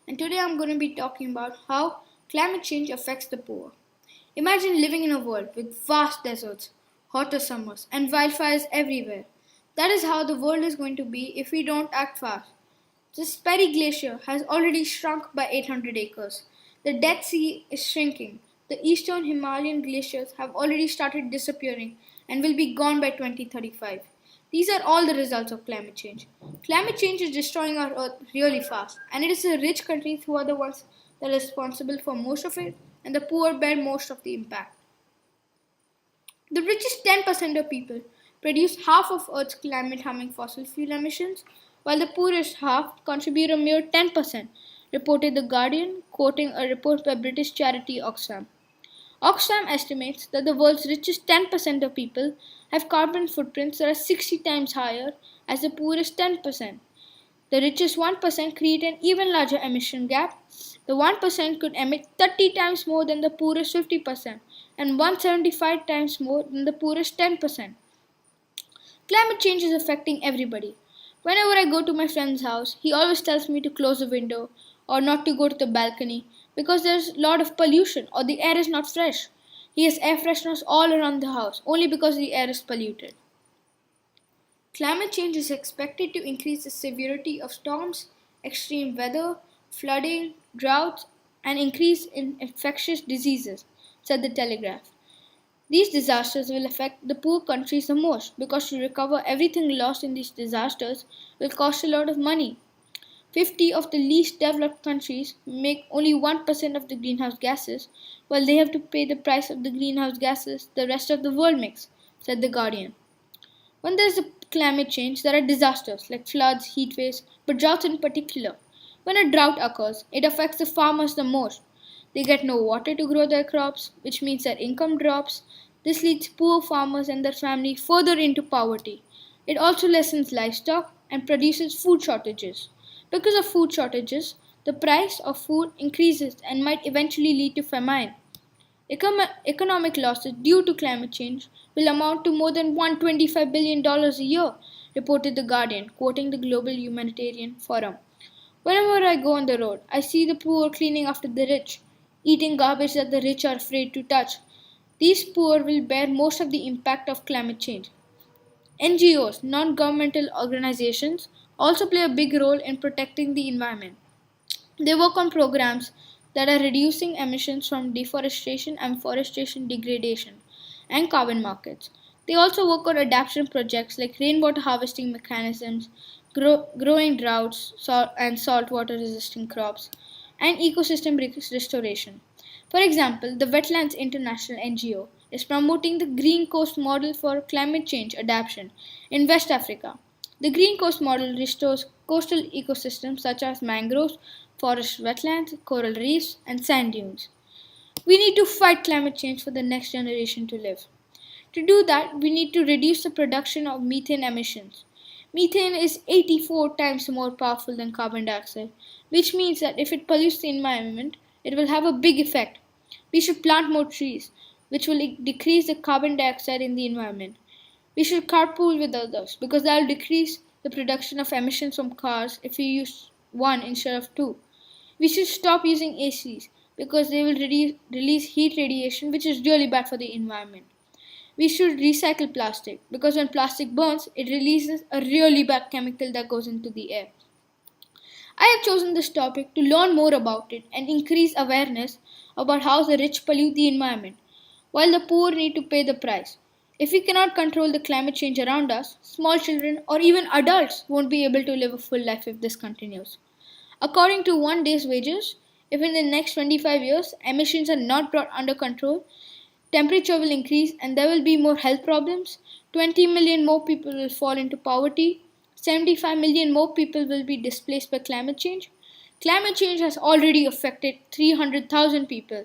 and today I'm going to be talking about how climate change affects the poor. Imagine living in a world with vast deserts, hotter summers, and wildfires everywhere. That is how the world is going to be if we don't act fast. The Speri Glacier has already shrunk by 800 acres. The Dead Sea is shrinking. The eastern Himalayan glaciers have already started disappearing and will be gone by 2035. These are all the results of climate change. Climate change is destroying our earth really fast, and it is the rich countries who are the ones that are responsible for most of it, and the poor bear most of the impact. The richest 10% of people produce half of Earth's climate harming fossil fuel emissions, while the poorest half contribute a mere 10%, reported The Guardian, quoting a report by British charity Oxfam. Oxfam estimates that the world's richest 10% of people have carbon footprints that are 60 times higher as the poorest 10%. The richest 1% create an even larger emission gap. The 1% could emit 30 times more than the poorest 50% and 175 times more than the poorest 10%. Climate change is affecting everybody. Whenever I go to my friend's house, he always tells me to close the window or not to go to the balcony because there's a lot of pollution or the air is not fresh. He has air fresheners all around the house only because the air is polluted. Climate change is expected to increase the severity of storms, extreme weather, flooding, droughts, and increase in infectious diseases, said the Telegraph. These disasters will affect the poor countries the most because to recover everything lost in these disasters will cost a lot of money. 50 of the least developed countries make only 1% of the greenhouse gases, while they have to pay the price of the greenhouse gases the rest of the world makes, said The Guardian. When there is a climate change, there are disasters like floods, heat waves, but droughts in particular. When a drought occurs, it affects the farmers the most. They get no water to grow their crops, which means their income drops. This leads poor farmers and their family further into poverty. It also lessens livestock and produces food shortages. Because of food shortages, the price of food increases and might eventually lead to famine. Economic losses due to climate change will amount to more than $125 billion a year, reported The Guardian, quoting the Global Humanitarian Forum. Whenever I go on the road, I see the poor cleaning after the rich, eating garbage that the rich are afraid to touch. These poor will bear most of the impact of climate change. NGOs, non governmental organizations, also play a big role in protecting the environment. They work on programs that are reducing emissions from deforestation and forestation degradation and carbon markets. They also work on adaptation projects like rainwater harvesting mechanisms, growing droughts and saltwater resistant crops, and ecosystem restoration. For example, the Wetlands International NGO is promoting the Green Coast model for climate change adaptation in West Africa. The Green Coast model restores coastal ecosystems such as mangroves, forest wetlands, coral reefs, and sand dunes. We need to fight climate change for the next generation to live. To do that, we need to reduce the production of methane emissions. Methane is 84 times more powerful than carbon dioxide, which means that if it pollutes the environment, it will have a big effect. We should plant more trees, which will decrease the carbon dioxide in the environment. We should carpool with others because that will decrease the production of emissions from cars if we use one instead of two. We should stop using ACs because they will release heat radiation, which is really bad for the environment. We should recycle plastic because when plastic burns, it releases a really bad chemical that goes into the air. I have chosen this topic to learn more about it and increase awareness about how the rich pollute the environment, while the poor need to pay the price. If we cannot control the climate change around us, small children or even adults won't be able to live a full life if this continues. According to One Day's Wages, if in the next 25 years emissions are not brought under control, temperature will increase and there will be more health problems, 20 million more people will fall into poverty, 75 million more people will be displaced by climate change. Climate change has already affected 300,000 people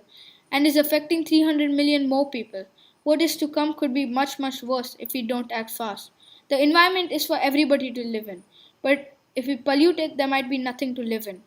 and is affecting 300 million more people. What is to come could be much, much worse if we don't act fast. The environment is for everybody to live in, but if we pollute it, there might be nothing to live in.